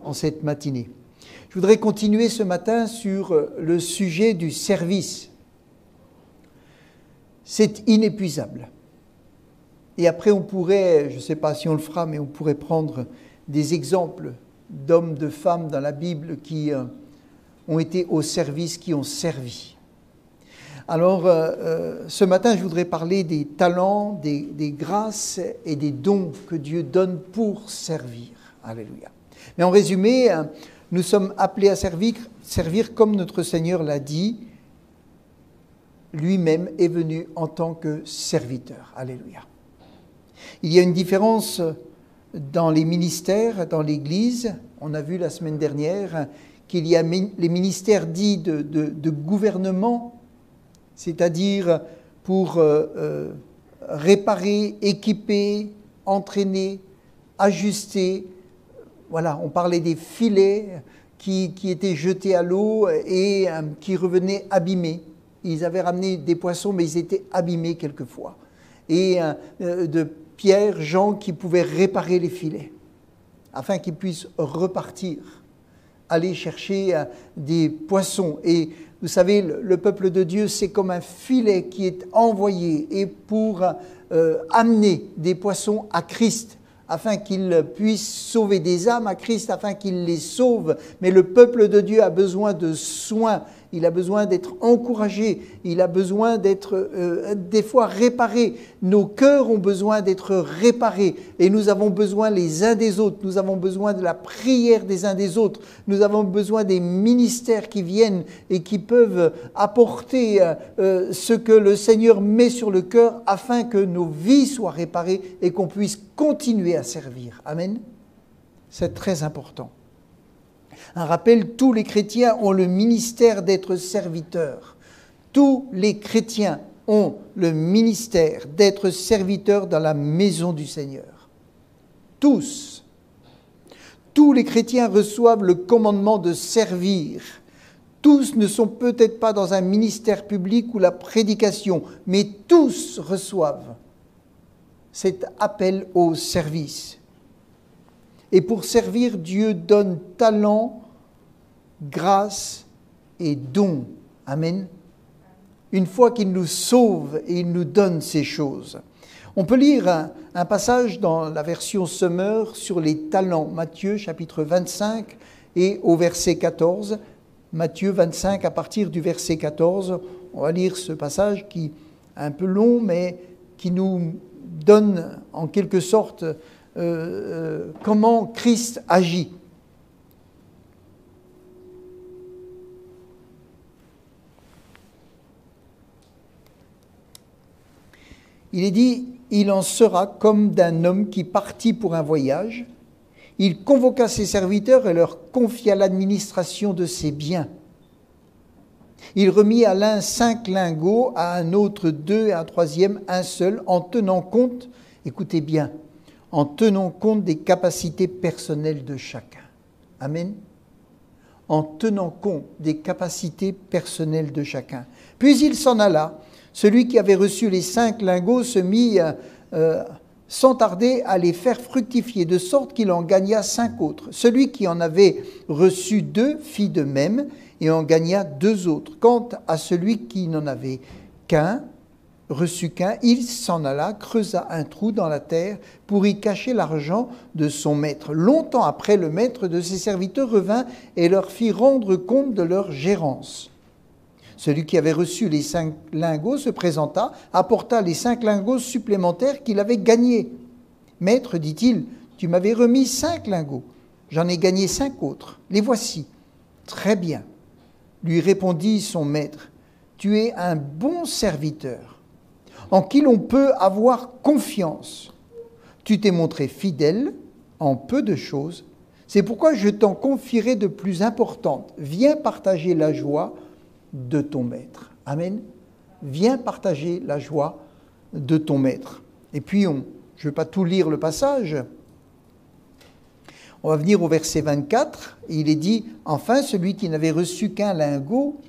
en cette matinée. Je voudrais continuer ce matin sur le sujet du service. C'est inépuisable. Et après, on pourrait, je ne sais pas si on le fera, mais on pourrait prendre des exemples d'hommes, de femmes dans la Bible qui ont été au service, qui ont servi. Alors, ce matin, je voudrais parler des talents, des grâces et des dons que Dieu donne pour servir. Alléluia. Mais en résumé, nous sommes appelés à servir comme notre Seigneur l'a dit, lui-même est venu en tant que serviteur. Alléluia. Il y a une différence dans les ministères, dans l'Église. On a vu la semaine dernière qu'il y a les ministères dits de gouvernement, c'est-à-dire pour réparer, équiper, entraîner, ajuster. Voilà, on parlait des filets qui étaient jetés à l'eau et qui revenaient abîmés. Ils avaient ramené des poissons, mais ils étaient abîmés quelquefois. Et de Pierre, Jean, qui pouvaient réparer les filets, afin qu'ils puissent repartir, aller chercher des poissons. Et vous savez, le peuple de Dieu, c'est comme un filet qui est envoyé et pour amener des poissons à Christ, afin qu'il puisse sauver des âmes à Christ, afin qu'il les sauve. Mais le peuple de Dieu a besoin de soins, il a besoin d'être encouragé, il a besoin d'être des fois réparé. Nos cœurs ont besoin d'être réparés et nous avons besoin les uns des autres, nous avons besoin de la prière des uns des autres, nous avons besoin des ministères qui viennent et qui peuvent apporter ce que le Seigneur met sur le cœur afin que nos vies soient réparées et qu'on puisse continuer à servir. Amen. C'est très important. Un rappel, tous les chrétiens ont le ministère d'être serviteurs. Tous les chrétiens ont le ministère d'être serviteurs dans la maison du Seigneur. Tous. Tous les chrétiens reçoivent le commandement de servir. Tous ne sont peut-être pas dans un ministère public ou la prédication, mais tous reçoivent cet appel au service. Et pour servir, Dieu donne talent, grâce et dons. Amen. Une fois qu'il nous sauve et il nous donne ces choses. On peut lire un passage dans la version Semeur sur les talents. Matthieu chapitre 25 et au verset 14. Matthieu 25 à partir du verset 14. On va lire ce passage qui est un peu long mais qui nous donne en quelque sorte comment Christ agit. Il est dit, il en sera comme d'un homme qui partit pour un voyage. Il convoqua ses serviteurs et leur confia l'administration de ses biens. Il remit à l'un 5 lingots, à un autre 2 et à un troisième 1 seul, en tenant compte, écoutez bien, en tenant compte des capacités personnelles de chacun. Amen. En tenant compte des capacités personnelles de chacun. Puis il s'en alla. Celui qui avait reçu les 5 lingots se mit sans tarder à les faire fructifier, de sorte qu'il en gagna 5 autres. Celui qui en avait reçu 2 fit de même et en gagna 2 autres. Quant à celui qui n'en avait reçu qu'un, il s'en alla, creusa un trou dans la terre pour y cacher l'argent de son maître. Longtemps après, le maître de ses serviteurs revint et leur fit rendre compte de leur gérance. Celui qui avait reçu les 5 lingots se présenta, apporta les 5 lingots supplémentaires qu'il avait gagnés. « Maître, dit-il, tu m'avais remis 5 lingots. J'en ai gagné 5 autres. Les voici. »« Très bien, lui répondit son maître. Tu es un bon serviteur, en qui l'on peut avoir confiance. Tu t'es montré fidèle en peu de choses. C'est pourquoi je t'en confierai de plus importantes. Viens partager la joie de ton maître. Amen. Viens partager la joie de ton maître. Et puis, je ne vais pas tout lire le passage. On va venir au verset 24. Et il est dit, enfin, celui qui n'avait reçu qu'un lingot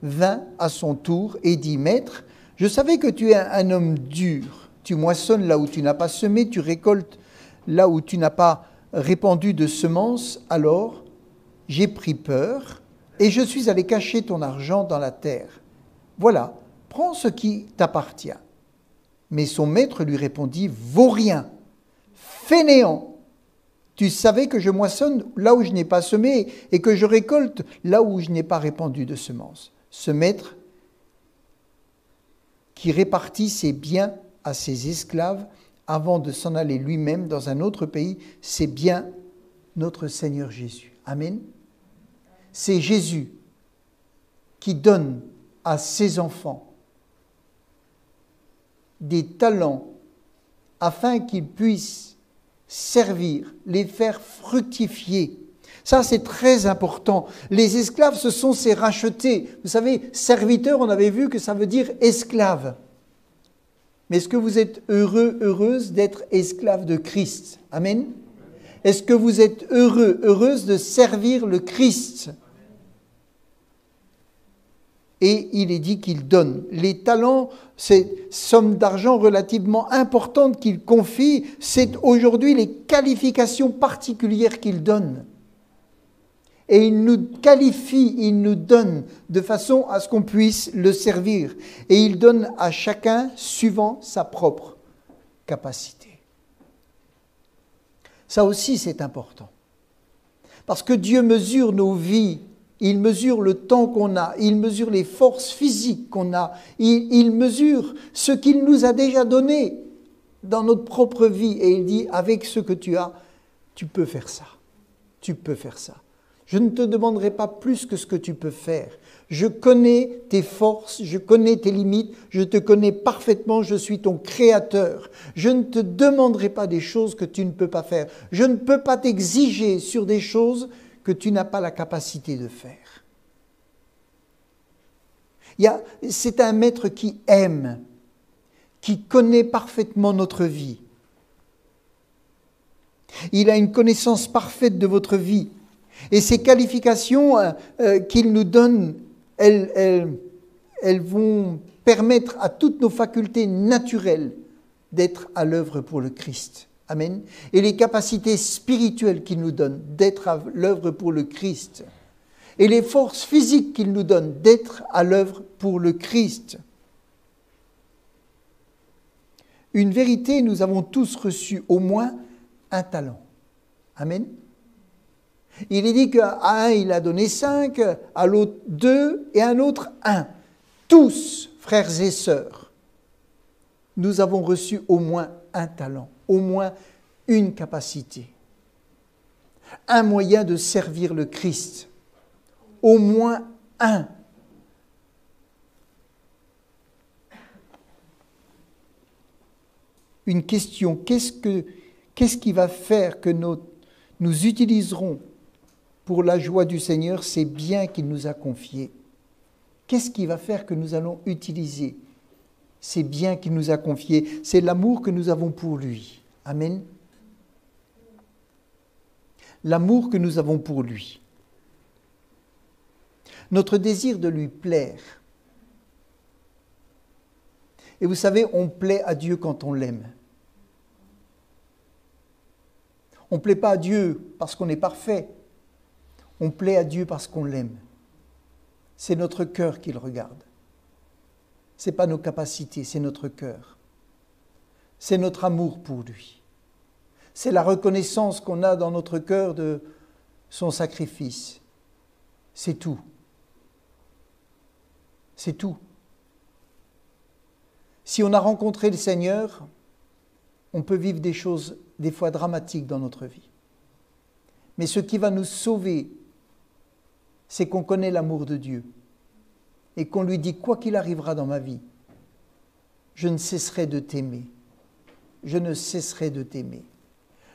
vint à son tour et dit, Maître, je savais que tu es un homme dur. Tu moissonnes là où tu n'as pas semé, tu récoltes là où tu n'as pas répandu de semences, alors j'ai pris peur et je suis allé cacher ton argent dans la terre. Voilà, prends ce qui t'appartient. Mais son maître lui répondit, vaut rien, fainéant. Tu savais que je moissonne là où je n'ai pas semé et que je récolte là où je n'ai pas répandu de semences. Ce maître qui répartit ses biens à ses esclaves avant de s'en aller lui-même dans un autre pays, c'est bien notre Seigneur Jésus. Amen. C'est Jésus qui donne à ses enfants des talents afin qu'ils puissent servir, les faire fructifier. Ça, c'est très important. Les esclaves, ce sont ces rachetés. Vous savez, serviteur, on avait vu que ça veut dire esclave. Mais est-ce que vous êtes heureux, heureuse d'être esclave de Christ? Amen. Est-ce que vous êtes heureux, heureuse de servir le Christ? Et il est dit qu'il donne. Les talents, ces sommes d'argent relativement importantes qu'il confie, c'est aujourd'hui les qualifications particulières qu'il donne. Et il nous qualifie, il nous donne de façon à ce qu'on puisse le servir. Et il donne à chacun suivant sa propre capacité. Ça aussi, c'est important. Parce que Dieu mesure nos vies, il mesure le temps qu'on a, il mesure les forces physiques qu'on a, il mesure ce qu'il nous a déjà donné dans notre propre vie. Et il dit, avec ce que tu as, tu peux faire ça. Tu peux faire ça. Je ne te demanderai pas plus que ce que tu peux faire. Je connais tes forces, je connais tes limites, je te connais parfaitement, je suis ton créateur. Je ne te demanderai pas des choses que tu ne peux pas faire. Je ne peux pas t'exiger sur des choses que tu n'as pas la capacité de faire. C'est un maître qui aime, qui connaît parfaitement notre vie. Il a une connaissance parfaite de votre vie. Et ces qualifications qu'il nous donne, elles vont permettre à toutes nos facultés naturelles d'être à l'œuvre pour le Christ. Amen. Et les capacités spirituelles qu'il nous donne d'être à l'œuvre pour le Christ. Et les forces physiques qu'il nous donne d'être à l'œuvre pour le Christ. Une vérité, nous avons tous reçu au moins un talent. Amen. Il est dit qu'à un, il a donné 5, à l'autre 2 et à un autre 1. Tous, frères et sœurs, nous avons reçu au moins un talent, au moins une capacité, un moyen de servir le Christ, au moins un. Une question, qu'est-ce qui va faire que nous utiliserons pour la joie du Seigneur ces biens qu'il nous a confiés? Qu'est-ce qui va faire que nous allons utiliser ces biens qu'il nous a confiés? C'est l'amour que nous avons pour lui. Amen. L'amour que nous avons pour lui. Notre désir de lui plaire. Et vous savez, on plaît à Dieu quand on l'aime. On ne plaît pas à Dieu parce qu'on est parfait. On plaît à Dieu parce qu'on l'aime. C'est notre cœur qu'il regarde. Ce n'est pas nos capacités, c'est notre cœur. C'est notre amour pour lui. C'est la reconnaissance qu'on a dans notre cœur de son sacrifice. C'est tout. C'est tout. Si on a rencontré le Seigneur, on peut vivre des choses des fois dramatiques dans notre vie. Mais ce qui va nous sauver, c'est qu'on connaît l'amour de Dieu et qu'on lui dit, quoi qu'il arrivera dans ma vie, je ne cesserai de t'aimer. Je ne cesserai de t'aimer.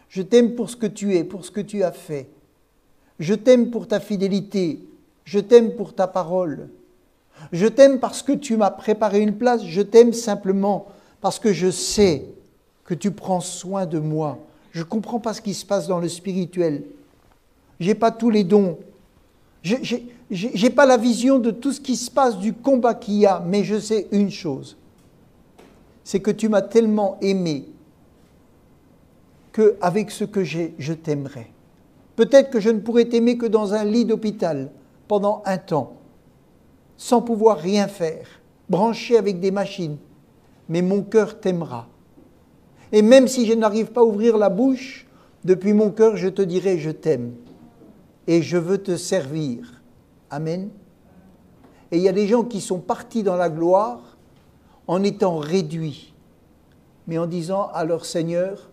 Je t'aime pour ce que tu es, pour ce que tu as fait. Je t'aime pour ta fidélité. Je t'aime pour ta parole. Je t'aime parce que tu m'as préparé une place. Je t'aime simplement parce que je sais que tu prends soin de moi. Je ne comprends pas ce qui se passe dans le spirituel. Je n'ai pas tous les dons. Je n'ai pas la vision de tout ce qui se passe, du combat qu'il y a, mais je sais une chose, c'est que tu m'as tellement aimé qu'avec ce que j'ai, je t'aimerai. Peut-être que je ne pourrai t'aimer que dans un lit d'hôpital pendant un temps, sans pouvoir rien faire, branché avec des machines, mais mon cœur t'aimera. Et même si je n'arrive pas à ouvrir la bouche, depuis mon cœur, je te dirai je t'aime et je veux te servir. Amen. Et il y a des gens qui sont partis dans la gloire en étant réduits, mais en disant alors Seigneur,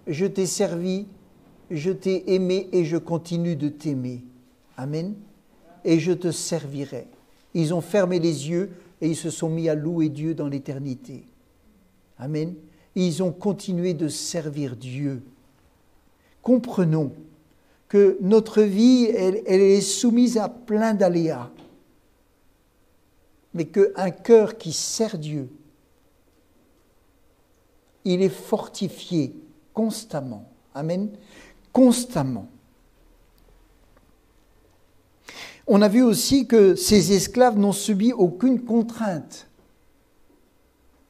je t'ai servi, je t'ai aimé et je continue de t'aimer. Amen. Et je te servirai. Ils ont fermé les yeux et ils se sont mis à louer Dieu dans l'éternité. Amen. Et ils ont continué de servir Dieu. Comprenons que notre vie, elle est soumise à plein d'aléas. Mais qu'un cœur qui sert Dieu, il est fortifié constamment. Amen. Constamment. On a vu aussi que ces esclaves n'ont subi aucune contrainte.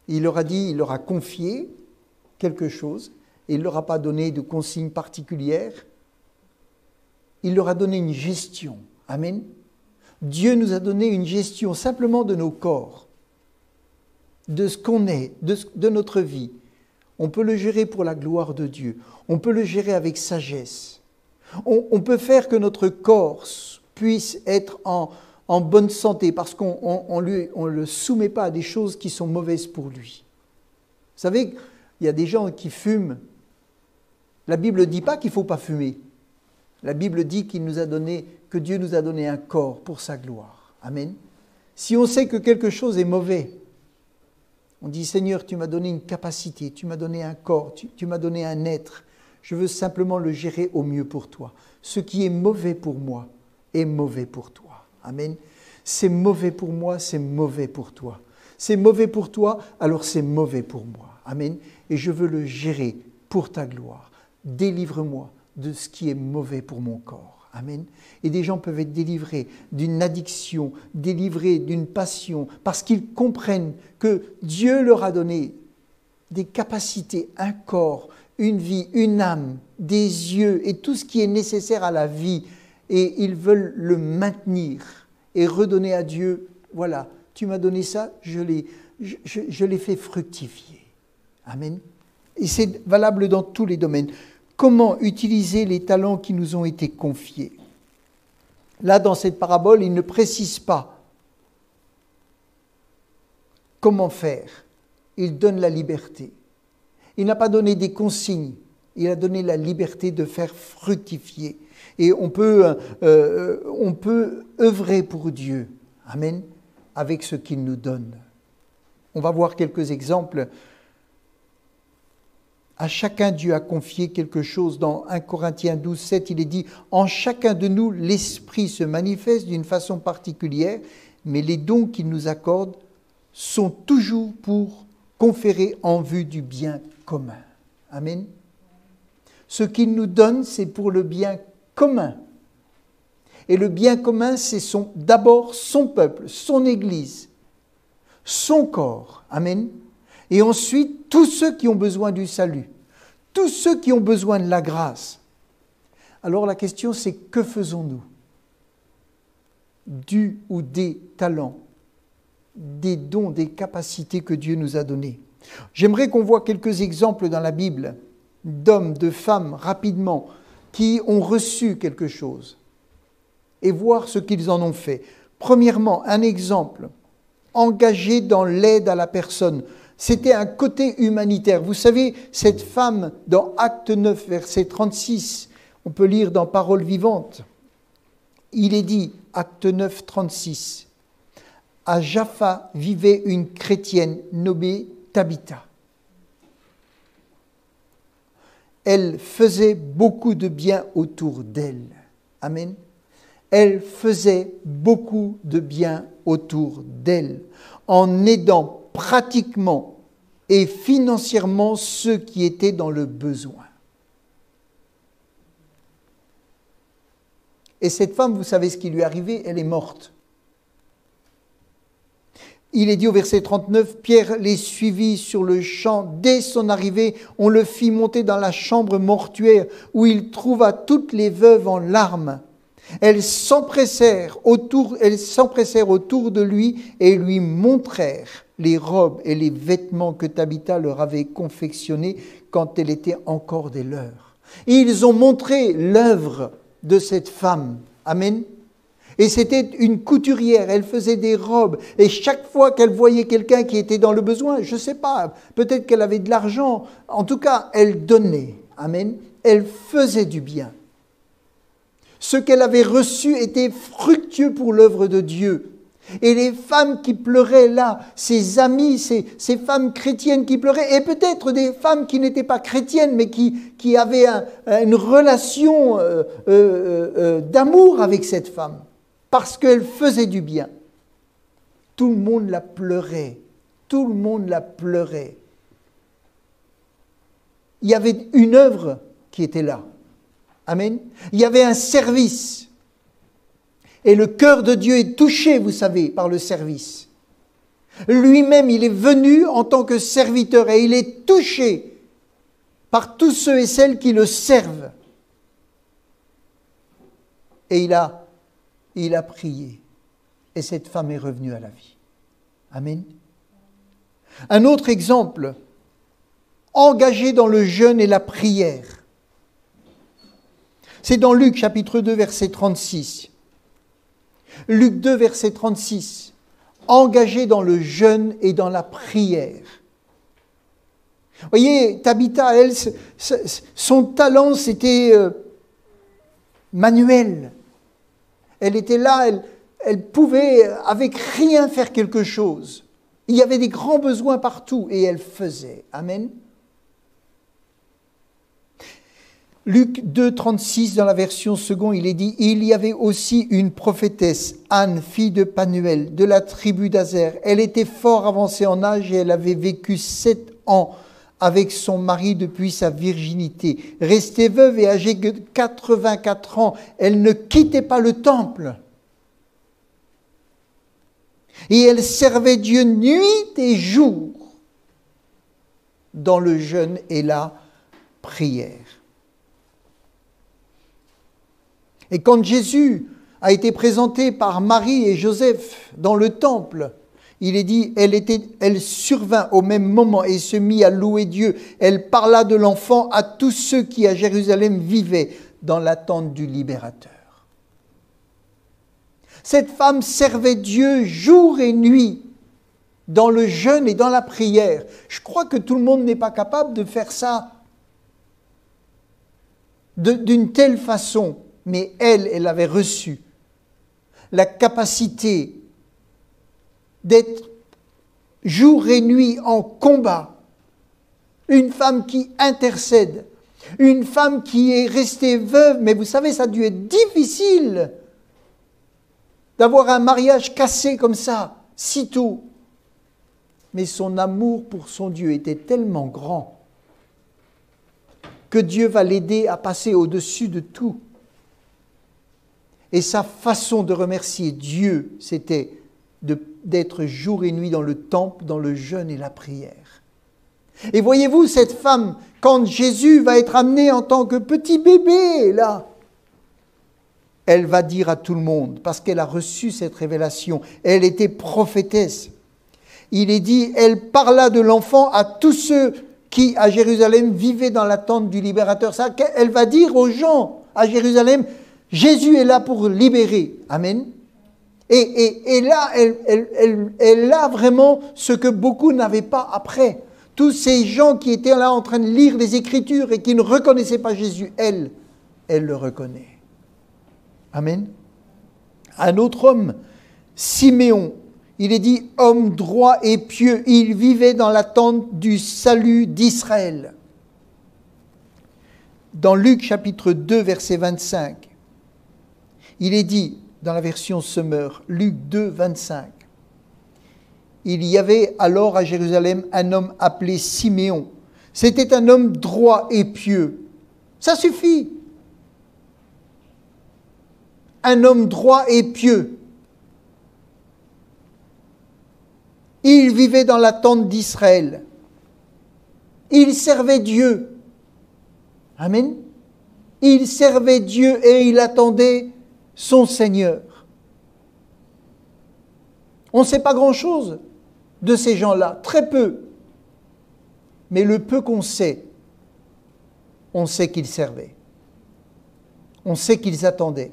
Il leur a dit, il leur a confié quelque chose, et il ne leur a pas donné de consignes particulières. Il leur a donné une gestion. Amen. Dieu nous a donné une gestion simplement de nos corps, de ce qu'on est, de notre vie. On peut le gérer pour la gloire de Dieu. On peut le gérer avec sagesse. On peut faire que notre corps puisse être en bonne santé parce qu'on ne le soumet pas à des choses qui sont mauvaises pour lui. Vous savez, il y a des gens qui fument. La Bible ne dit pas qu'il ne faut pas fumer. La Bible dit qu'il nous a donné, que Dieu nous a donné un corps pour sa gloire. Amen. Si on sait que quelque chose est mauvais, on dit Seigneur, tu m'as donné une capacité, tu m'as donné un corps, tu m'as donné un être. Je veux simplement le gérer au mieux pour toi. Ce qui est mauvais pour moi est mauvais pour toi. Amen. C'est mauvais pour moi, c'est mauvais pour toi. C'est mauvais pour toi, alors c'est mauvais pour moi. Amen. Et je veux le gérer pour ta gloire. Délivre-moi de ce qui est mauvais pour mon corps. Amen. Et des gens peuvent être délivrés d'une addiction, délivrés d'une passion, parce qu'ils comprennent que Dieu leur a donné des capacités, un corps, une vie, une âme, des yeux et tout ce qui est nécessaire à la vie. Et ils veulent le maintenir et redonner à Dieu, voilà, tu m'as donné ça, je l'ai fait fructifier. Amen. Et c'est valable dans tous les domaines. Comment utiliser les talents qui nous ont été confiés? Là, dans cette parabole, il ne précise pas comment faire. Il donne la liberté. Il n'a pas donné des consignes. Il a donné la liberté de faire fructifier. Et on peut œuvrer pour Dieu. Amen. Avec ce qu'il nous donne. On va voir quelques exemples. À chacun, Dieu a confié quelque chose. Dans 1 Corinthiens 12, 7, il est dit « En chacun de nous, l'Esprit se manifeste d'une façon particulière, mais les dons qu'il nous accorde sont toujours pour conférer en vue du bien commun. » Amen. Ce qu'il nous donne, c'est pour le bien commun. Et le bien commun, c'est d'abord son peuple, son Église, son corps. Amen. Et ensuite, tous ceux qui ont besoin du salut, tous ceux qui ont besoin de la grâce. Alors la question, c'est que faisons-nous du ou des talents, des dons, des capacités que Dieu nous a donnés? J'aimerais qu'on voit quelques exemples dans la Bible d'hommes, de femmes, rapidement, qui ont reçu quelque chose et voir ce qu'ils en ont fait. Premièrement, un exemple, engagé dans l'aide à la personne. C'était un côté humanitaire. Vous savez, cette femme, dans Acte 9, verset 36, on peut lire dans Paroles vivantes, il est dit, Acte 9, 36, « À Jaffa vivait une chrétienne nommée Tabitha. Elle faisait beaucoup de bien autour d'elle. » Amen. Elle faisait beaucoup de bien autour d'elle, en aidant pratiquement et financièrement ceux qui étaient dans le besoin. Et cette femme, vous savez ce qui lui est arrivé, elle est morte. il est dit au verset 39, Pierre les suivit sur le champ. Dès son arrivée, on le fit monter dans la chambre mortuaire où il trouva toutes les veuves en larmes. Elles s'empressèrent autour de lui et lui montrèrent les robes et les vêtements que Tabitha leur avait confectionnés quand elle était encore des leurs. Et ils ont montré l'œuvre de cette femme. Amen. Et c'était une couturière, elle faisait des robes. Et chaque fois qu'elle voyait quelqu'un qui était dans le besoin, je ne sais pas, peut-être qu'elle avait de l'argent, en tout cas, elle donnait. Amen. Elle faisait du bien. Ce qu'elle avait reçu était fructueux pour l'œuvre de Dieu. Et les femmes qui pleuraient là, ses amies, ces femmes chrétiennes qui pleuraient, et peut-être des femmes qui n'étaient pas chrétiennes, mais qui avaient une relation d'amour avec cette femme, parce qu'elle faisait du bien. Tout le monde la pleurait. Tout le monde la pleurait. Il y avait une œuvre qui était là. Amen. Il y avait un service. Et le cœur de Dieu est touché, vous savez, par le service. Lui-même, il est venu en tant que serviteur et il est touché par tous ceux et celles qui le servent. Et il a prié. Et cette femme est revenue à la vie. Amen. Un autre exemple, engagé dans le jeûne et la prière. C'est dans Luc chapitre 2, verset 36. Luc 2, verset 36. Engagé dans le jeûne et dans la prière. Vous voyez, Tabitha, elle, son talent, c'était manuel. Elle était là, elle pouvait avec rien faire quelque chose. Il y avait des grands besoins partout et elle faisait. Amen. Luc 2, 36, dans la version seconde, il est dit « Il y avait aussi une prophétesse, Anne, fille de Panuel, de la tribu d'Azer. Elle était fort avancée en âge et elle avait vécu 7 ans avec son mari depuis sa virginité. Restée veuve et âgée de 84 ans, elle ne quittait pas le temple. Et elle servait Dieu nuit et jour dans le jeûne et la prière. » Et quand Jésus a été présenté par Marie et Joseph dans le temple, il est dit, elle survint au même moment et se mit à louer Dieu. Elle parla de l'enfant à tous ceux qui à Jérusalem vivaient dans l'attente du libérateur. Cette femme servait Dieu jour et nuit dans le jeûne et dans la prière. Je crois que tout le monde n'est pas capable de faire ça d'une telle façon. Mais elle avait reçu la capacité d'être jour et nuit en combat. Une femme qui intercède, une femme qui est restée veuve, mais vous savez, ça a dû être difficile d'avoir un mariage cassé comme ça, si tôt. Mais son amour pour son Dieu était tellement grand que Dieu va l'aider à passer au-dessus de tout. Et sa façon de remercier Dieu, c'était d'être jour et nuit dans le temple, dans le jeûne et la prière. Et voyez-vous, cette femme, quand Jésus va être amené en tant que petit bébé, là, elle va dire à tout le monde, parce qu'elle a reçu cette révélation, elle était prophétesse. Il est dit, elle parla de l'enfant à tous ceux qui, à Jérusalem, vivaient dans l'attente du libérateur. Ça, elle va dire aux gens à Jérusalem, Jésus est là pour libérer. Amen. Et là, elle a vraiment ce que beaucoup n'avaient pas après. Tous ces gens qui étaient là en train de lire les Écritures et qui ne reconnaissaient pas Jésus, elle le reconnaît. Amen. Un autre homme, Siméon, il est dit homme droit et pieux, il vivait dans l'attente du salut d'Israël. Dans Luc chapitre 2, verset 25, il est dit, dans la version Semeur, Luc 2, 25, il y avait alors à Jérusalem un homme appelé Siméon. C'était un homme droit et pieux. Ça suffit. Un homme droit et pieux. Il vivait dans la tente d'Israël. Il servait Dieu. Amen. Il servait Dieu et il attendait son Seigneur. On ne sait pas grand-chose de ces gens-là, très peu. Mais le peu qu'on sait, on sait qu'ils servaient. On sait qu'ils attendaient.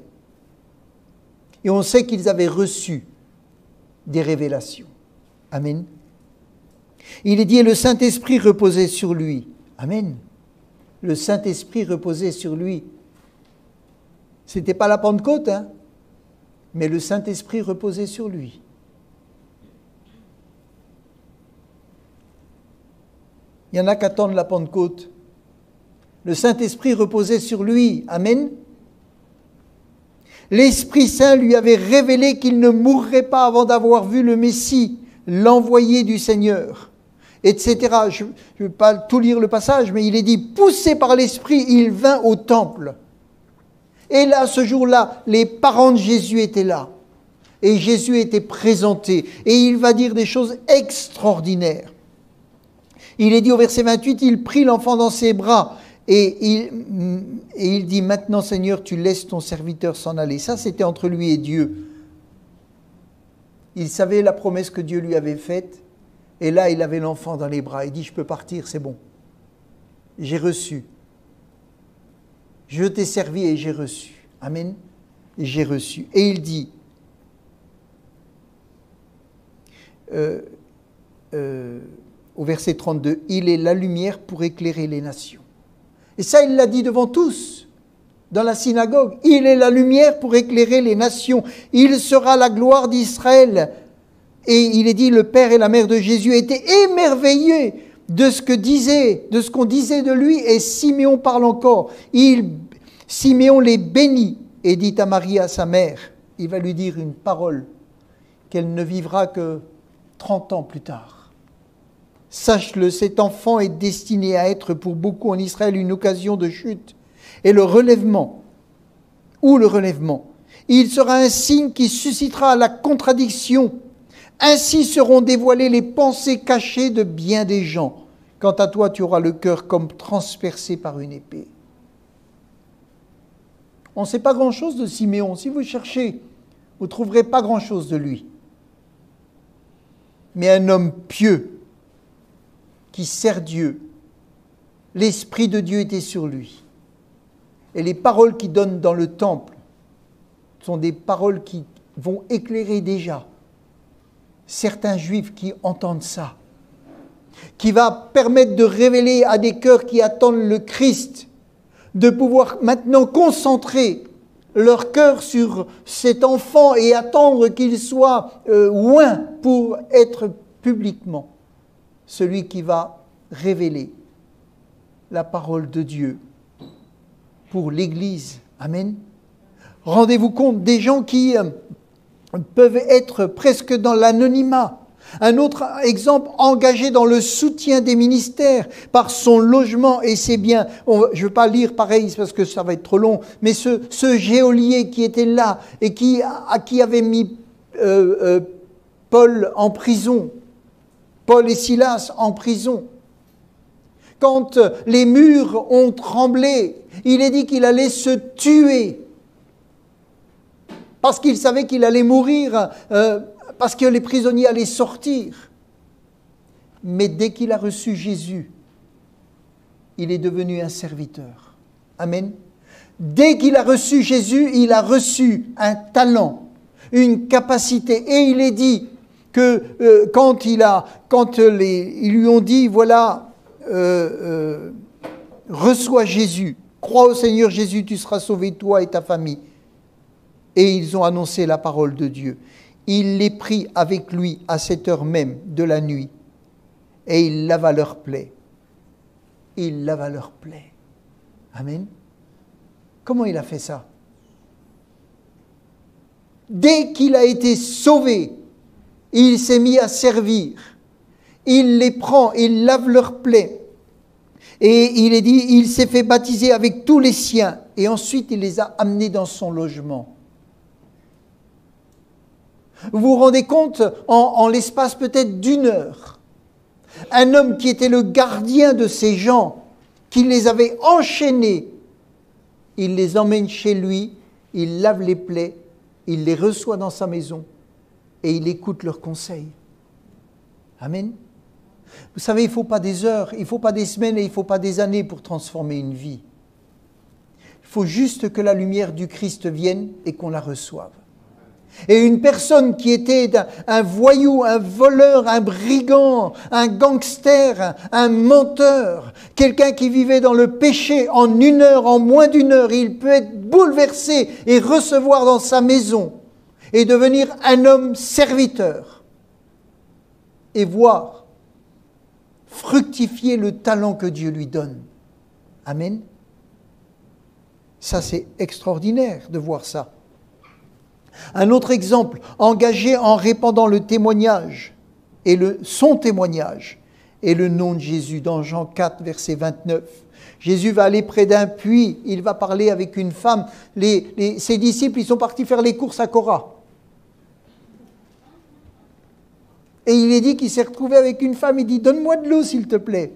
Et on sait qu'ils avaient reçu des révélations. Amen. Il est dit, et le Saint-Esprit reposait sur lui. Amen. Le Saint-Esprit reposait sur lui. Ce n'était pas la Pentecôte, hein, mais le Saint-Esprit reposait sur lui. Il y en a qui attendent la Pentecôte. Le Saint-Esprit reposait sur lui. Amen. L'Esprit Saint lui avait révélé qu'il ne mourrait pas avant d'avoir vu le Messie, l'envoyé du Seigneur, etc. Je ne vais pas tout lire le passage, mais il est dit, poussé par l'Esprit, il vint au temple. Et là, ce jour-là, les parents de Jésus étaient là. Et Jésus était présenté. Et il va dire des choses extraordinaires. Il est dit au verset 28, il prit l'enfant dans ses bras et il dit, maintenant Seigneur, tu laisses ton serviteur s'en aller. Ça, c'était entre lui et Dieu. Il savait la promesse que Dieu lui avait faite. Et là, il avait l'enfant dans les bras. Il dit, je peux partir, c'est bon. J'ai reçu. Je t'ai servi et j'ai reçu. Amen. Et j'ai reçu. Et il dit, au verset 32, il est la lumière pour éclairer les nations. Et ça, il l'a dit devant tous, dans la synagogue. Il est la lumière pour éclairer les nations. Il sera la gloire d'Israël. Et il est dit, le père et la mère de Jésus étaient émerveillés de ce qu'on disait de lui. Et Siméon parle encore. Siméon les bénit et dit à Marie, à sa mère, il va lui dire une parole qu'elle ne vivra que 30 ans plus tard. Sache-le, cet enfant est destiné à être pour beaucoup en Israël une occasion de chute. Et le relèvement, il sera un signe qui suscitera la contradiction. Ainsi seront dévoilées les pensées cachées de bien des gens. Quant à toi, tu auras le cœur comme transpercé par une épée. On ne sait pas grand-chose de Siméon. Si vous cherchez, vous ne trouverez pas grand-chose de lui. Mais un homme pieux, qui sert Dieu. L'Esprit de Dieu était sur lui. Et les paroles qu'il donne dans le temple sont des paroles qui vont éclairer déjà certains Juifs qui entendent ça, qui va permettre de révéler à des cœurs qui attendent le Christ, de pouvoir maintenant concentrer leur cœur sur cet enfant et attendre qu'il soit loin pour être publiquement celui qui va révéler la parole de Dieu pour l'Église. Amen. Rendez-vous compte des gens qui peuvent être presque dans l'anonymat. Un autre exemple, engagé dans le soutien des ministères par son logement et ses biens. Je ne veux pas lire pareil parce que ça va être trop long, mais ce geôlier qui était là et à qui avait mis Paul en prison, Paul et Silas en prison. Quand les murs ont tremblé, il est dit qu'il allait se tuer parce qu'il savait qu'il allait mourir, parce que les prisonniers allaient sortir. Mais dès qu'il a reçu Jésus, il est devenu un serviteur. Amen. Dès qu'il a reçu Jésus, il a reçu un talent, une capacité. Et il est dit que quand ils lui ont dit, voilà, reçois Jésus, crois au Seigneur Jésus, tu seras sauvé, toi et ta famille. Et ils ont annoncé la parole de Dieu. Il les prit avec lui à cette heure même de la nuit et il lava leurs plaies. Il lava leurs plaies. Amen. Comment il a fait ça? Dès qu'il a été sauvé, il s'est mis à servir. Il les prend, il lave leurs plaies. Et il est dit, il s'est fait baptiser avec tous les siens. Et ensuite, il les a amenés dans son logement. Vous vous rendez compte, en l'espace peut-être d'une heure, un homme qui était le gardien de ces gens, qui les avait enchaînés, il les emmène chez lui, il lave les plaies, il les reçoit dans sa maison et il écoute leurs conseils. Amen. Vous savez, il ne faut pas des heures, il ne faut pas des semaines et il ne faut pas des années pour transformer une vie. Il faut juste que la lumière du Christ vienne et qu'on la reçoive. Et une personne qui était un voyou, un voleur, un brigand, un gangster, un menteur, quelqu'un qui vivait dans le péché en une heure, en moins d'une heure, il peut être bouleversé et recevoir dans sa maison et devenir un homme serviteur et voir fructifier le talent que Dieu lui donne. Amen. Ça, c'est extraordinaire de voir ça. Un autre exemple, engagé en répandant le témoignage, et son témoignage, et le nom de Jésus, dans Jean 4, verset 29. Jésus va aller près d'un puits, il va parler avec une femme. Ses disciples, ils sont partis faire les courses à Cora. Et il est dit qu'il s'est retrouvé avec une femme, il dit « Donne-moi de l'eau, s'il te plaît ».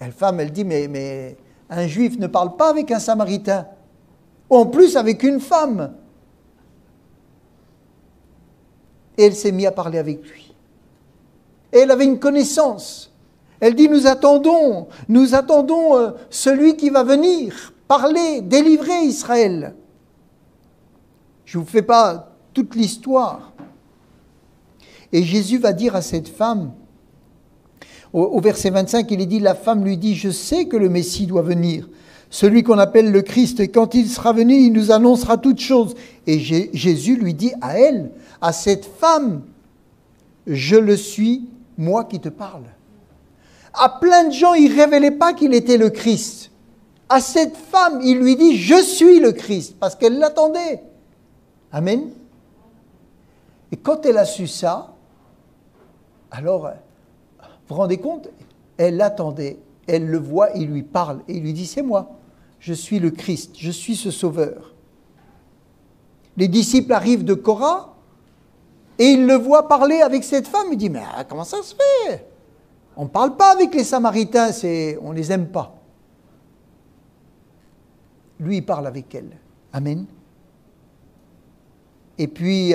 La femme, elle dit « Mais un juif ne parle pas avec un samaritain. En plus avec une femme. » Et elle s'est mise à parler avec lui. Et elle avait une connaissance. Elle dit, nous attendons celui qui va venir, parler, délivrer Israël. Je ne vous fais pas toute l'histoire. Et Jésus va dire à cette femme, au verset 25, il est dit, la femme lui dit, je sais que le Messie doit venir, celui qu'on appelle le Christ, et quand il sera venu, il nous annoncera toutes choses. Et Jésus lui dit à elle, à cette femme, je le suis, moi qui te parle. À plein de gens, il ne révélait pas qu'il était le Christ. À cette femme, il lui dit, je suis le Christ, parce qu'elle l'attendait. Amen. Et quand elle a su ça, alors, vous vous rendez compte, elle l'attendait, elle le voit, il lui parle, et il lui dit, c'est moi, je suis le Christ, je suis ce sauveur. Les disciples arrivent de Cora, et ils le voient parler avec cette femme, il dit, mais comment ça se fait? On ne parle pas avec les Samaritains, on ne les aime pas. Lui, il parle avec elle. Amen. Et puis,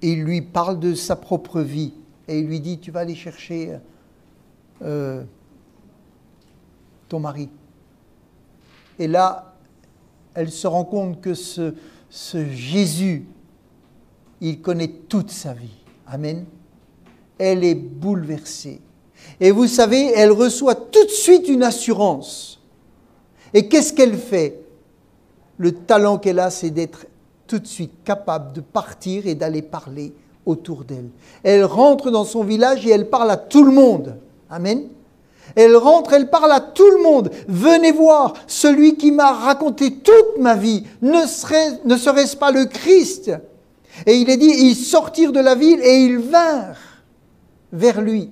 il lui parle de sa propre vie. Et il lui dit, tu vas aller chercher ton mari. Et là, elle se rend compte que ce Jésus, il connaît toute sa vie. Amen. Elle est bouleversée. Et vous savez, elle reçoit tout de suite une assurance. Et qu'est-ce qu'elle fait? Le talent qu'elle a, c'est d'être tout de suite capable de partir et d'aller parler autour d'elle. Elle rentre dans son village et elle parle à tout le monde. Amen. Elle rentre, elle parle à tout le monde. Venez voir, celui qui m'a raconté toute ma vie, ne serait-ce pas le Christ? Et il est dit, ils sortirent de la ville et ils vinrent vers lui.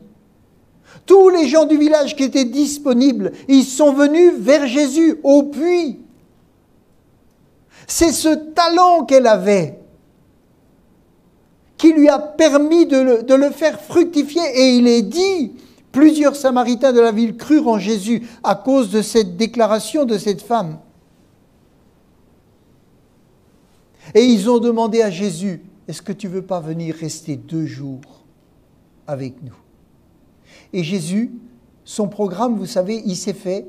Tous les gens du village qui étaient disponibles, ils sont venus vers Jésus, au puits. C'est ce talent qu'elle avait qui lui a permis de le faire fructifier. Et il est dit, plusieurs Samaritains de la ville crurent en Jésus à cause de cette déclaration de cette femme. Et ils ont demandé à Jésus, est-ce que tu ne veux pas venir rester 2 jours avec nous? Et Jésus, son programme, vous savez, il s'est fait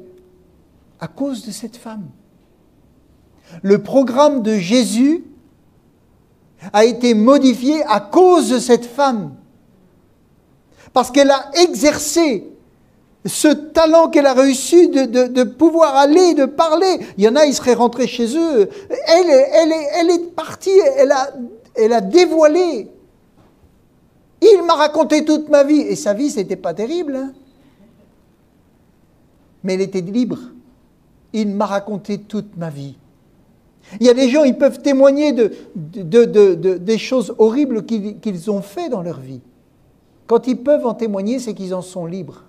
à cause de cette femme. Le programme de Jésus a été modifié à cause de cette femme. Parce qu'elle a exercé ce talent qu'elle a reçu de pouvoir aller, de parler. Il y en a, ils seraient rentrés chez eux. Elle est partie, elle a dévoilé. Il m'a raconté toute ma vie. Et sa vie, ce n'était pas terrible. Hein? Mais elle était libre. Il m'a raconté toute ma vie. Il y a des gens, ils peuvent témoigner des choses horribles qu'ils ont fait dans leur vie. Quand ils peuvent en témoigner, c'est qu'ils en sont libres.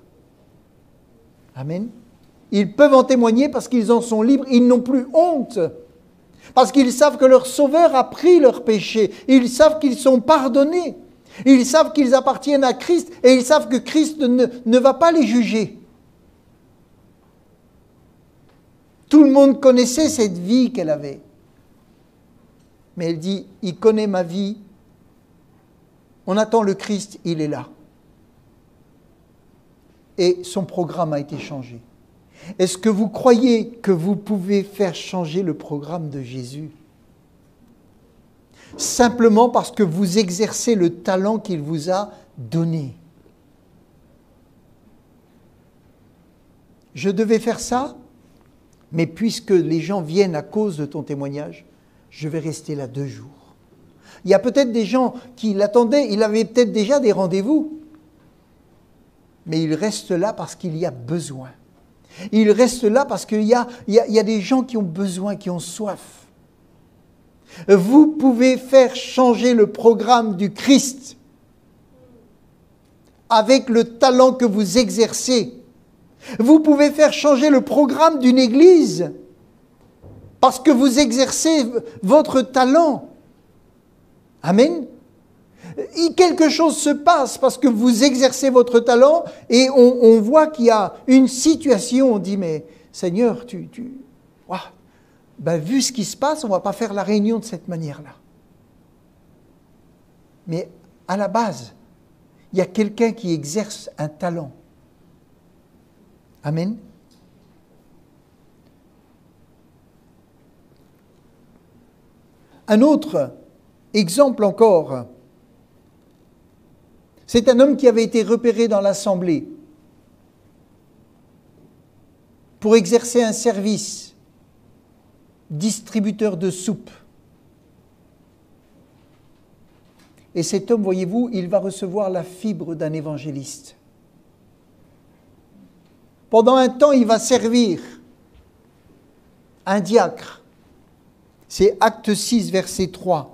Amen. Ils peuvent en témoigner parce qu'ils en sont libres, ils n'ont plus honte. Parce qu'ils savent que leur Sauveur a pris leurs péchés. Ils savent qu'ils sont pardonnés. Ils savent qu'ils appartiennent à Christ et ils savent que Christ ne va pas les juger. Tout le monde connaissait cette vie qu'elle avait. Mais elle dit, il connaît ma vie. On attend le Christ, il est là. Et son programme a été changé. Est-ce que vous croyez que vous pouvez faire changer le programme de Jésus? Simplement parce que vous exercez le talent qu'il vous a donné. Je devais faire ça, mais puisque les gens viennent à cause de ton témoignage, je vais rester là 2 jours. Il y a peut-être des gens qui l'attendaient, il avait peut-être déjà des rendez-vous, mais il reste là parce qu'il y a besoin. Il reste là parce qu'il y a des gens qui ont besoin, qui ont soif. Vous pouvez faire changer le programme du Christ avec le talent que vous exercez. Vous pouvez faire changer le programme d'une église parce que vous exercez votre talent. Amen. Et quelque chose se passe parce que vous exercez votre talent et on voit qu'il y a une situation, on dit, mais Seigneur, wow, ben, vu ce qui se passe, on ne va pas faire la réunion de cette manière-là. Mais à la base, il y a quelqu'un qui exerce un talent. Amen. Un autre exemple encore, c'est un homme qui avait été repéré dans l'assemblée pour exercer un service, distributeur de soupe. Et cet homme, voyez-vous, il va recevoir la fibre d'un évangéliste. Pendant un temps, il va servir un diacre. C'est Acte 6, verset 3.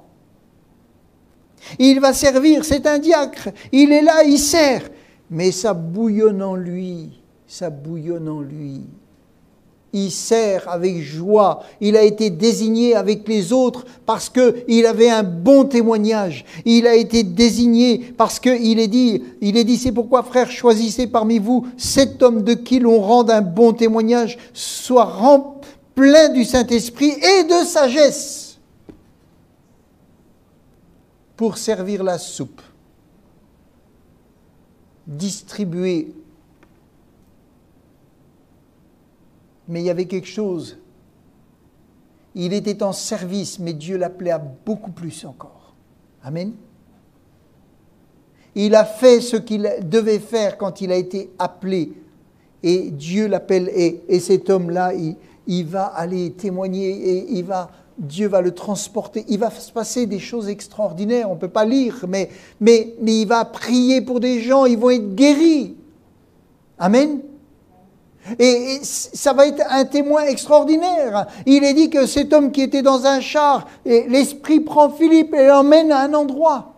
Il va servir, c'est un diacre. Il est là, il sert. Mais ça bouillonne en lui, ça bouillonne en lui. Il sert avec joie. Il a été désigné avec les autres parce qu'il avait un bon témoignage. Il a été désigné parce qu'il est dit, c'est pourquoi, frères, choisissez parmi vous cet homme de qui l'on rende un bon témoignage, soit plein du Saint-Esprit et de sagesse pour servir la soupe, distribuer. Mais il y avait quelque chose. Il était en service, mais Dieu l'appelait à beaucoup plus encore. Amen. Il a fait ce qu'il devait faire quand il a été appelé. Et Dieu l'appelle. Et cet homme-là, il va aller témoigner et Dieu va le transporter. Il va se passer des choses extraordinaires. On ne peut pas lire, mais il va prier pour des gens. Ils vont être guéris. Amen. Et ça va être un témoin extraordinaire. Il est dit que cet homme qui était dans un char, l'Esprit prend Philippe et l'emmène à un endroit.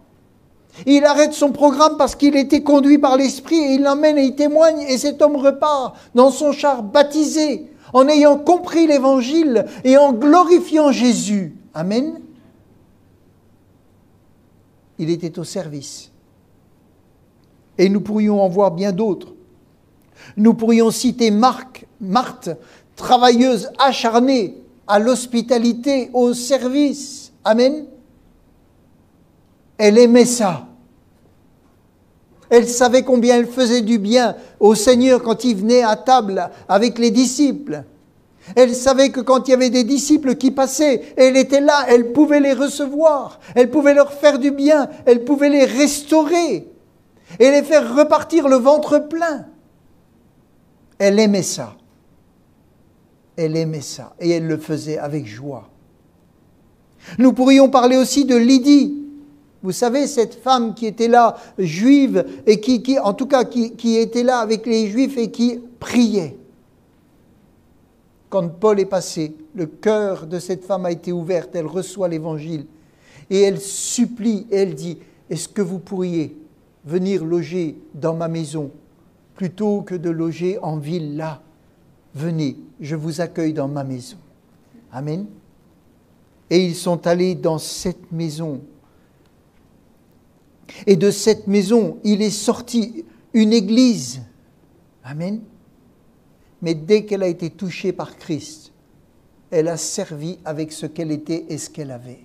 Il arrête son programme parce qu'il était conduit par l'Esprit et il l'emmène et il témoigne et cet homme repart dans son char baptisé en ayant compris l'Évangile et en glorifiant Jésus. Amen. Il était au service. Et nous pourrions en voir bien d'autres. Nous pourrions citer Marthe, travailleuse acharnée à l'hospitalité, au service. Amen. Elle aimait ça. Elle savait combien elle faisait du bien au Seigneur quand il venait à table avec les disciples. Elle savait que quand il y avait des disciples qui passaient, elle était là, elle pouvait les recevoir, elle pouvait leur faire du bien, elle pouvait les restaurer et les faire repartir le ventre plein. Elle aimait ça. Elle aimait ça. Et elle le faisait avec joie. Nous pourrions parler aussi de Lydie. Vous savez, cette femme qui était là, juive, et qui était là avec les Juifs et qui priait. Quand Paul est passé, le cœur de cette femme a été ouvert. Elle reçoit l'Évangile. Et elle supplie, et elle dit, est-ce que vous pourriez venir loger dans ma maison plutôt que de loger en ville là, venez, je vous accueille dans ma maison. Amen. Et ils sont allés dans cette maison. Et de cette maison, il est sorti une église. Amen. Mais dès qu'elle a été touchée par Christ, elle a servi avec ce qu'elle était et ce qu'elle avait.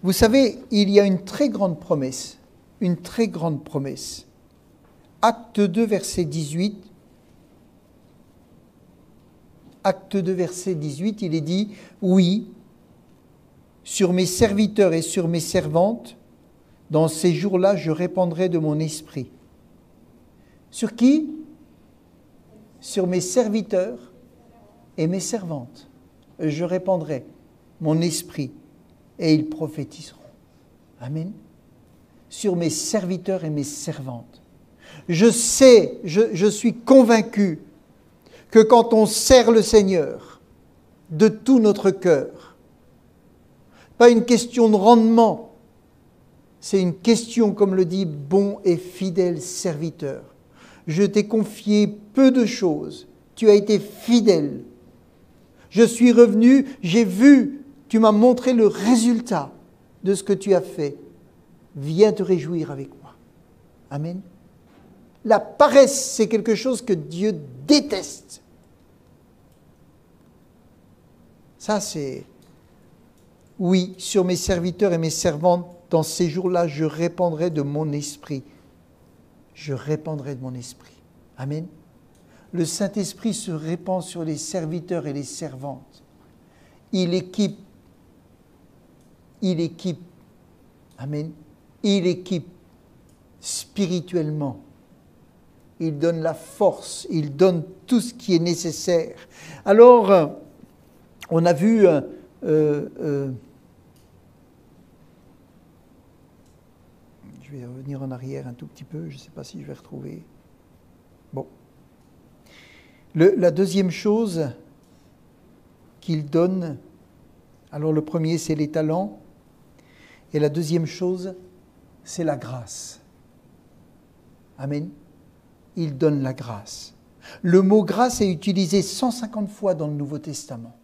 Vous savez, il y a une très grande promesse. Une très grande promesse. Acte 2, verset 18. Acte 2, verset 18, il est dit « Oui, sur mes serviteurs et sur mes servantes, dans ces jours-là, je répandrai de mon esprit. » Sur qui ? Sur mes serviteurs et mes servantes. Je répandrai mon esprit et ils prophétiseront. Amen. Sur mes serviteurs et mes servantes. Je sais, je suis convaincu que quand on sert le Seigneur de tout notre cœur, pas une question de rendement, c'est une question, comme le dit bon et fidèle serviteur. Je t'ai confié peu de choses, tu as été fidèle. Je suis revenu, j'ai vu, tu m'as montré le résultat de ce que tu as fait. Viens te réjouir avec moi. Amen. La paresse, c'est quelque chose que Dieu déteste. Ça, c'est... Oui, sur mes serviteurs et mes servantes, dans ces jours-là, je répandrai de mon esprit. Je répandrai de mon esprit. Amen. Le Saint-Esprit se répand sur les serviteurs et les servantes. Il équipe. Amen. Il équipe spirituellement. Il donne la force, il donne tout ce qui est nécessaire. Alors, on a vu... je vais revenir en arrière un tout petit peu, je ne sais pas si je vais retrouver. Bon. La deuxième chose qu'il donne, alors le premier c'est les talents, et la deuxième chose c'est la grâce. Amen. Il donne la grâce. Le mot grâce est utilisé 150 fois dans le Nouveau Testament.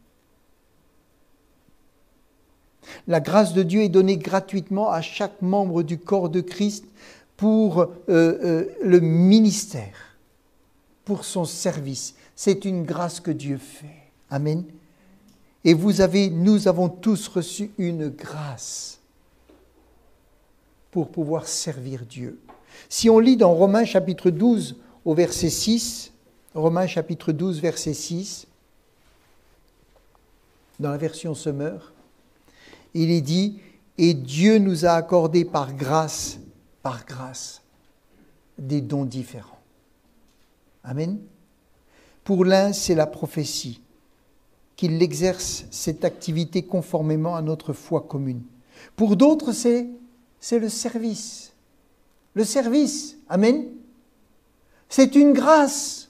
La grâce de Dieu est donnée gratuitement à chaque membre du corps de Christ pour le ministère, pour son service. C'est une grâce que Dieu fait. Amen. Et nous avons tous reçu une grâce pour pouvoir servir Dieu. Si on lit dans Romains chapitre 12 au verset 6, Romains chapitre 12 verset 6, dans la version Semeur, il est dit « Et Dieu nous a accordé par grâce, des dons différents. » Amen. Pour l'un, c'est la prophétie, qu'il exerce cette activité conformément à notre foi commune. Pour d'autres, c'est le service. Le service, amen. C'est une grâce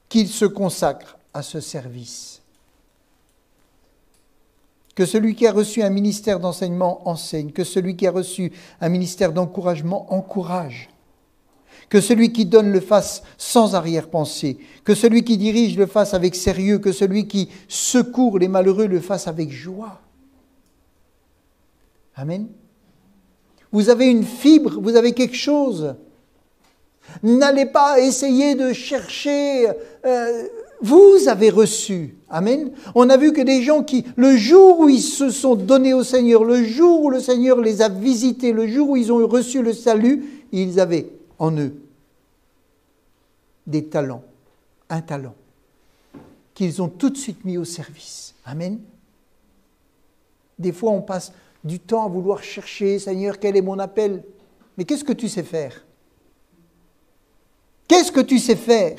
qu'il se consacre à ce service. Que celui qui a reçu un ministère d'enseignement enseigne, que celui qui a reçu un ministère d'encouragement encourage, que celui qui donne le fasse sans arrière-pensée, que celui qui dirige le fasse avec sérieux, que celui qui secourt les malheureux le fasse avec joie. Amen. Vous avez une fibre, vous avez quelque chose. N'allez pas essayer de chercher... vous avez reçu. Amen. On a vu que des gens qui, le jour où ils se sont donnés au Seigneur, le jour où le Seigneur les a visités, le jour où ils ont reçu le salut, ils avaient en eux des talents, un talent, qu'ils ont tout de suite mis au service. Amen. Des fois, on passe du temps à vouloir chercher, Seigneur, quel est mon appel? Mais qu'est-ce que tu sais faire? Qu'est-ce que tu sais faire?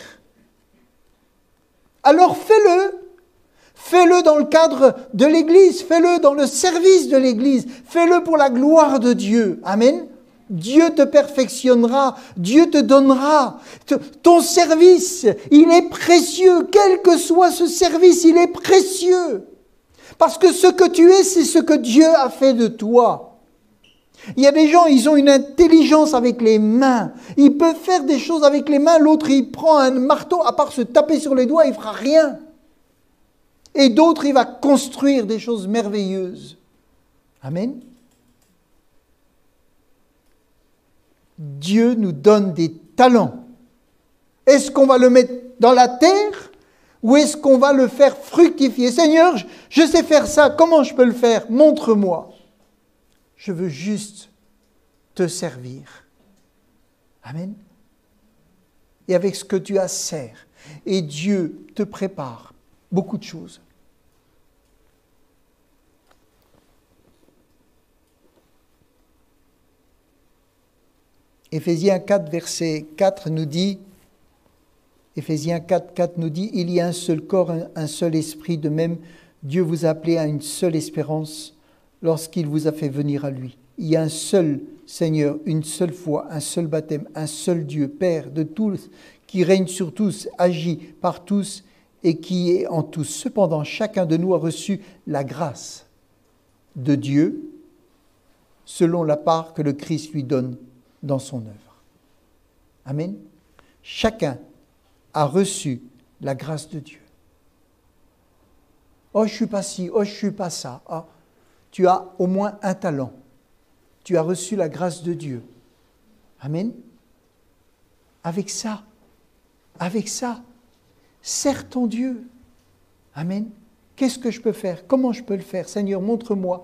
Alors fais-le. Fais-le dans le cadre de l'Église. Fais-le dans le service de l'Église. Fais-le pour la gloire de Dieu. Amen. Dieu te perfectionnera. Dieu te donnera. Ton service, il est précieux. Quel que soit ce service, il est précieux. Parce que ce que tu es, c'est ce que Dieu a fait de toi. Il y a des gens, ils ont une intelligence avec les mains. Ils peuvent faire des choses avec les mains. L'autre, il prend un marteau, à part se taper sur les doigts, il ne fera rien. Et d'autres, il va construire des choses merveilleuses. Amen. Dieu nous donne des talents. Est-ce qu'on va le mettre dans la terre ou est-ce qu'on va le faire fructifier? Seigneur, je sais faire ça, comment je peux le faire? Montre-moi. Je veux juste te servir. Amen. Et avec ce que tu as, sers. Et Dieu te prépare beaucoup de choses. Éphésiens 4, verset 4 nous dit, Éphésiens 4, 4 nous dit, il y a un seul corps, un seul esprit, de même Dieu vous a appelé à une seule espérance lorsqu'il vous a fait venir à lui. Il y a un seul Seigneur, une seule foi, un seul baptême, un seul Dieu, Père de tous, qui règne sur tous, agit par tous et qui est en tous. Cependant, chacun de nous a reçu la grâce de Dieu selon la part que le Christ lui donne dans son œuvre. Amen. Chacun a reçu la grâce de Dieu. Oh, je ne suis pas ci, oh, je ne suis pas ça. Oh, tu as au moins un talent. Tu as reçu la grâce de Dieu. Amen. Avec ça, sers ton Dieu. Amen. Qu'est-ce que je peux faire? Comment je peux le faire? Seigneur, montre-moi.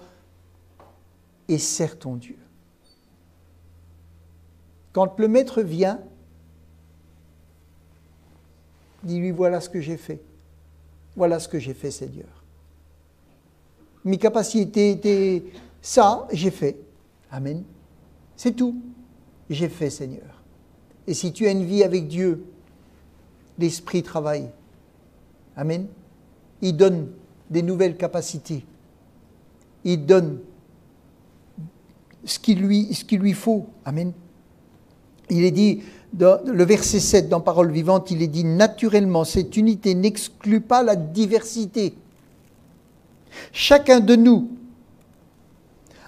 Et sers ton Dieu. Quand le maître vient, dis-lui, voilà ce que j'ai fait. Voilà ce que j'ai fait, Seigneur. Mes capacités étaient ça, j'ai fait. Amen. C'est tout. J'ai fait, Seigneur. Et si tu as une vie avec Dieu, l'Esprit travaille. Amen. Il donne des nouvelles capacités. Il donne ce qu'il lui faut. Amen. Il est dit, dans le verset 7, dans Parole vivante, il est dit, naturellement, cette unité n'exclut pas la diversité. Chacun de nous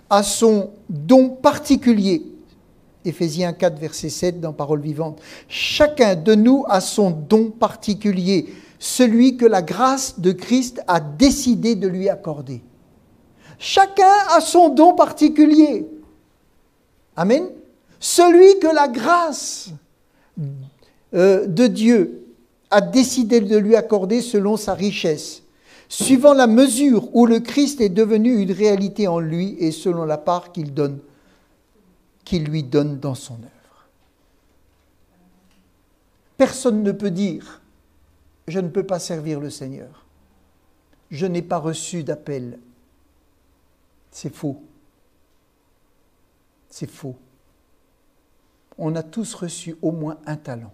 a son don particulier. Éphésiens 4, verset 7, dans Parole vivante. Chacun de nous a son don particulier, celui que la grâce de Christ a décidé de lui accorder. Chacun a son don particulier. Amen. Celui que la grâce de Dieu a décidé de lui accorder selon sa richesse, suivant la mesure où le Christ est devenu une réalité en lui et selon la part qu'il lui donne dans son œuvre. Personne ne peut dire « je ne peux pas servir le Seigneur, je n'ai pas reçu d'appel ». C'est faux. C'est faux. On a tous reçu au moins un talent.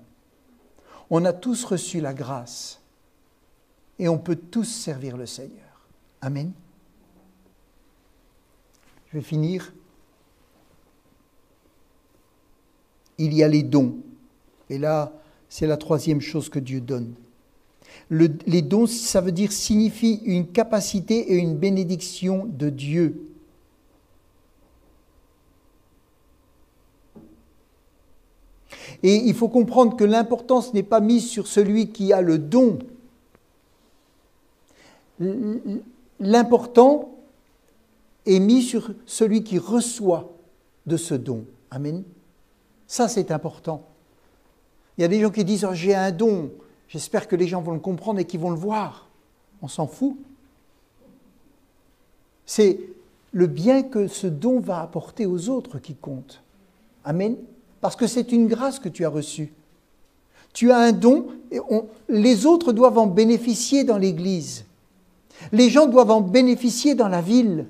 On a tous reçu la grâce. Et on peut tous servir le Seigneur. Amen. Je vais finir. Il y a les dons. Et là, c'est la troisième chose que Dieu donne. Les dons, ça veut dire, signifie une capacité et une bénédiction de Dieu. Et il faut comprendre que l'importance n'est pas mise sur celui qui a le don. L'important est mis sur celui qui reçoit de ce don. Amen. Ça, c'est important. Il y a des gens qui disent « j'ai un don ». J'espère que les gens vont le comprendre et qu'ils vont le voir. On s'en fout. C'est le bien que ce don va apporter aux autres qui compte. Amen. Parce que c'est une grâce que tu as reçue. Tu as un don, et les autres doivent en bénéficier dans l'Église. Les gens doivent en bénéficier dans la ville.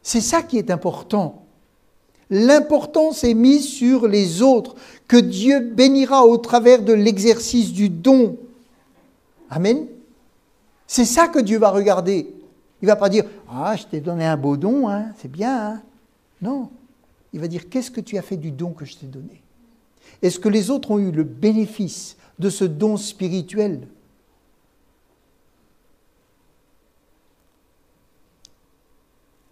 C'est ça qui est important. L'importance est mise sur les autres, que Dieu bénira au travers de l'exercice du don. Amen. C'est ça que Dieu va regarder. Il ne va pas dire « Ah, je t'ai donné un beau don, hein, c'est bien. Hein. » Non. Il va dire « Qu'est-ce que tu as fait du don que je t'ai donné? Est-ce que les autres ont eu le bénéfice de ce don spirituel ?»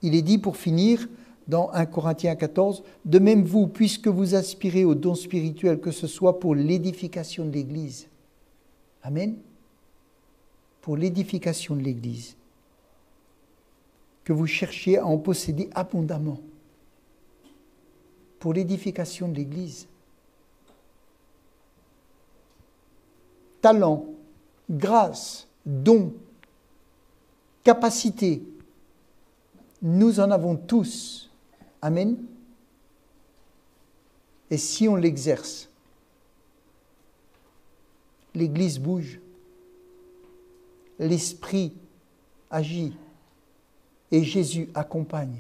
Il est dit pour finir dans 1 Corinthiens 14, « De même vous, puisque vous aspirez aux dons spirituels, que ce soit pour l'édification de l'Église. » Amen. Pour l'édification de l'Église. Que vous cherchiez à en posséder abondamment. Pour l'édification de l'Église. Talent, grâce, don, capacité, nous en avons tous. Amen. Et si on l'exerce, l'Église bouge, l'Esprit agit et Jésus accompagne.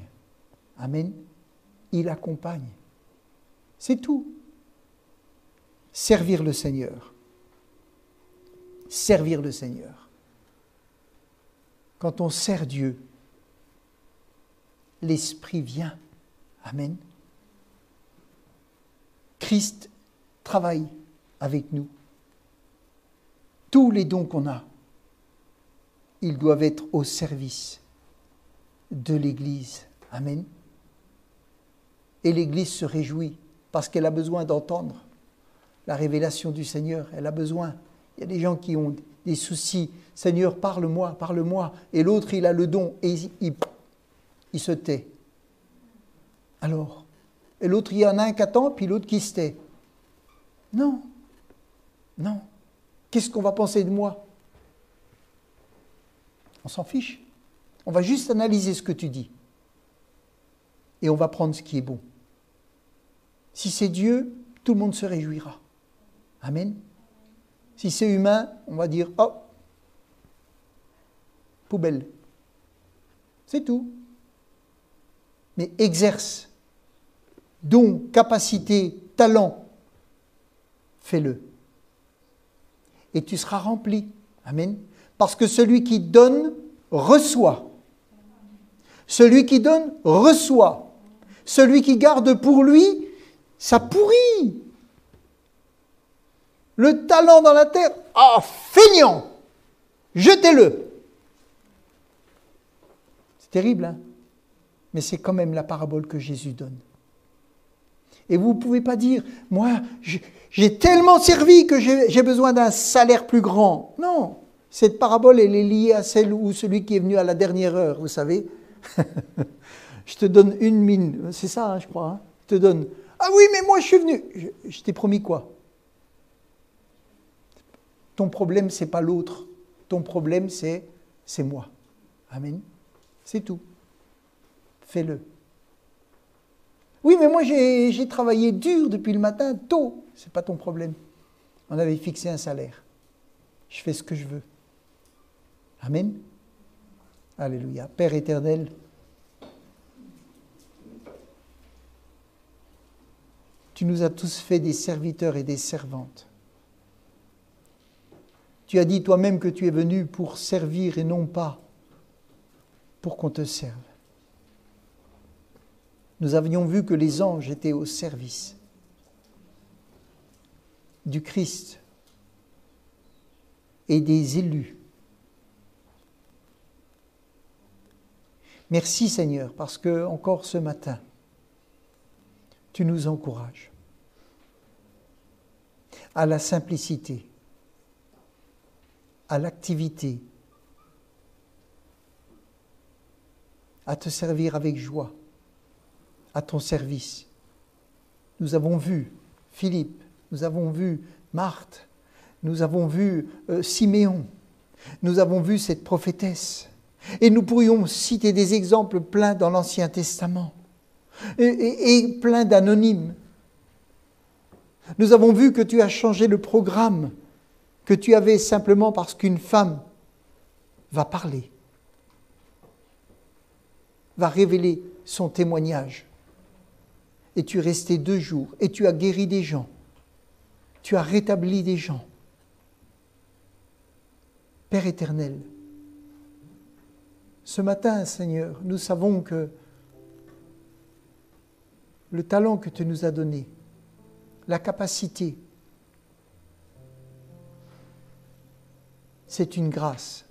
Amen. Il accompagne. C'est tout. Servir le Seigneur. Servir le Seigneur. Quand on sert Dieu, l'Esprit vient. Amen. Christ travaille avec nous. Tous les dons qu'on a, ils doivent être au service de l'Église. Amen. Et l'Église se réjouit parce qu'elle a besoin d'entendre la révélation du Seigneur. Elle a besoin. Il y a des gens qui ont des soucis. Seigneur, parle-moi, parle-moi. Et l'autre, il a le don et il se tait. Alors, et l'autre, il y en a un qui attend, puis l'autre qui se tait. Non, non. Qu'est-ce qu'on va penser de moi? On s'en fiche. On va juste analyser ce que tu dis. Et on va prendre ce qui est bon. Si c'est Dieu, tout le monde se réjouira. Amen. Si c'est humain, on va dire, oh, poubelle. C'est tout. Mais exerce. Don, capacité, talent, fais-le. Et tu seras rempli. Amen. Parce que celui qui donne, reçoit. Celui qui donne, reçoit. Celui qui garde pour lui, ça pourrit. Le talent dans la terre, feignant, jetez-le. C'est terrible, hein? Mais c'est quand même la parabole que Jésus donne. Et vous ne pouvez pas dire, moi, j'ai tellement servi que j'ai besoin d'un salaire plus grand. Non, cette parabole, elle est liée à celle où celui qui est venu à la dernière heure, vous savez. Je te donne une mine, c'est ça, hein, je crois. Hein. Je te donne, ah oui, mais moi je suis venu. Je t'ai promis quoi? Ton problème, c'est pas l'autre. Ton problème, c'est moi. Amen. C'est tout. Fais-le. Oui, mais moi, j'ai travaillé dur depuis le matin, tôt. Ce n'est pas ton problème. On avait fixé un salaire. Je fais ce que je veux. Amen. Alléluia. Père éternel, tu nous as tous fait des serviteurs et des servantes. Tu as dit toi-même que tu es venu pour servir et non pas pour qu'on te serve. Nous avions vu que les anges étaient au service du Christ et des élus. Merci Seigneur, parce que encore ce matin, tu nous encourages à la simplicité, à l'activité, à te servir avec joie, à ton service. Nous avons vu Philippe, nous avons vu Marthe, nous avons vu Siméon, nous avons vu cette prophétesse. Et nous pourrions citer des exemples pleins dans l'Ancien Testament et plein d'anonymes. Nous avons vu que tu as changé le programme que tu avais simplement parce qu'une femme va parler, va révéler son témoignage. Et tu es resté 2 jours et tu as guéri des gens. Tu as rétabli des gens. Père éternel, ce matin, Seigneur, nous savons que le talent que tu nous as donné, la capacité, c'est une grâce.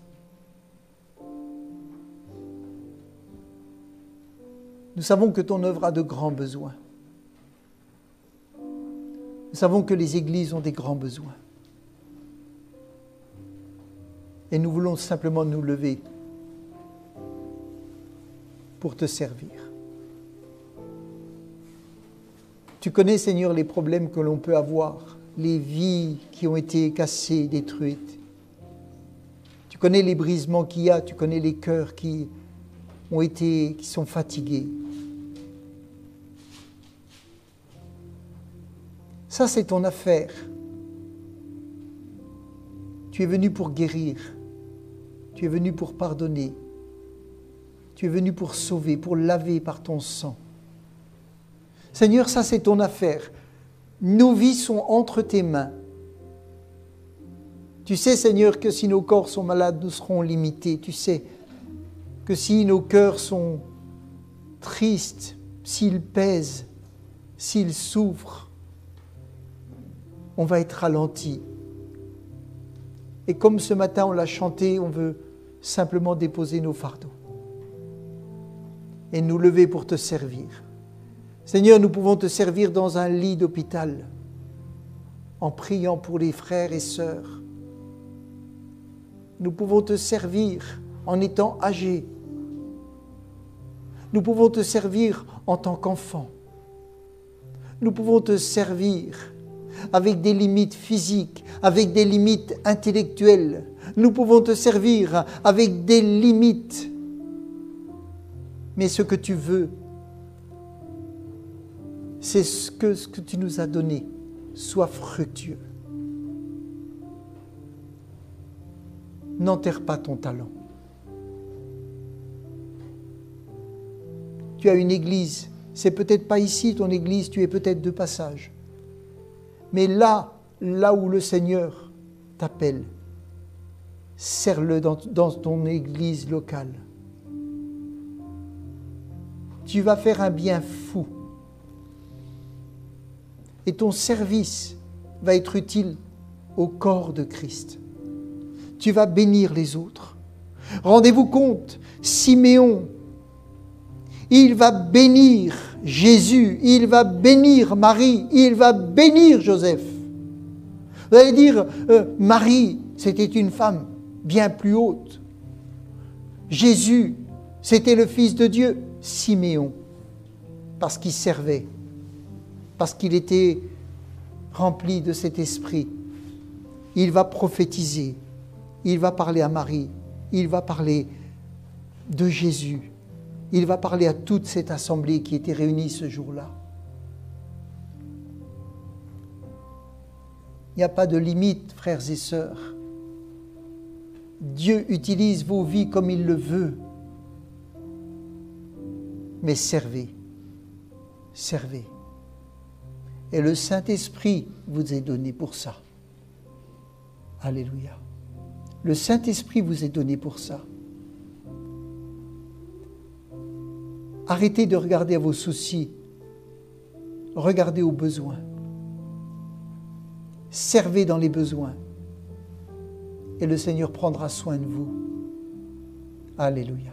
Nous savons que ton œuvre a de grands besoins. Nous savons que les églises ont des grands besoins. Et nous voulons simplement nous lever pour te servir. Tu connais, Seigneur, les problèmes que l'on peut avoir, les vies qui ont été cassées, détruites. Tu connais les brisements qu'il y a, tu connais les cœurs qui sont fatigués. Ça, c'est ton affaire. Tu es venu pour guérir. Tu es venu pour pardonner. Tu es venu pour sauver, pour laver par ton sang. Seigneur, ça, c'est ton affaire. Nos vies sont entre tes mains. Tu sais, Seigneur, que si nos corps sont malades, nous serons limités. Tu sais que si nos cœurs sont tristes, s'ils pèsent, s'ils souffrent, on va être ralenti. Et comme ce matin on l'a chanté, on veut simplement déposer nos fardeaux et nous lever pour te servir. Seigneur, nous pouvons te servir dans un lit d'hôpital, en priant pour les frères et sœurs. Nous pouvons te servir en étant âgés. Nous pouvons te servir en tant qu'enfant. Nous pouvons te servir avec des limites physiques, avec des limites intellectuelles. Nous pouvons te servir avec des limites. Mais ce que tu veux, c'est ce que tu nous as donné soit fructueux. N'enterre pas ton talent. Tu as une église, c'est peut-être pas ici ton église, tu es peut-être de passage. Mais là où le Seigneur t'appelle, sers-le dans ton église locale. Tu vas faire un bien fou. Et ton service va être utile au corps de Christ. Tu vas bénir les autres. Rendez-vous compte, Siméon, il va bénir Jésus, il va bénir Marie, il va bénir Joseph. Vous allez dire, Marie, c'était une femme bien plus haute. Jésus, c'était le Fils de Dieu. Siméon, parce qu'il servait, parce qu'il était rempli de cet esprit. Il va prophétiser, il va parler à Marie, il va parler de Jésus. Il va parler à toute cette assemblée qui était réunie ce jour-là. Il n'y a pas de limite, frères et sœurs. Dieu utilise vos vies comme il le veut. Mais servez, servez. Et le Saint-Esprit vous est donné pour ça. Alléluia. Le Saint-Esprit vous est donné pour ça. Arrêtez de regarder à vos soucis. Regardez aux besoins. Servez dans les besoins. Et le Seigneur prendra soin de vous. Alléluia.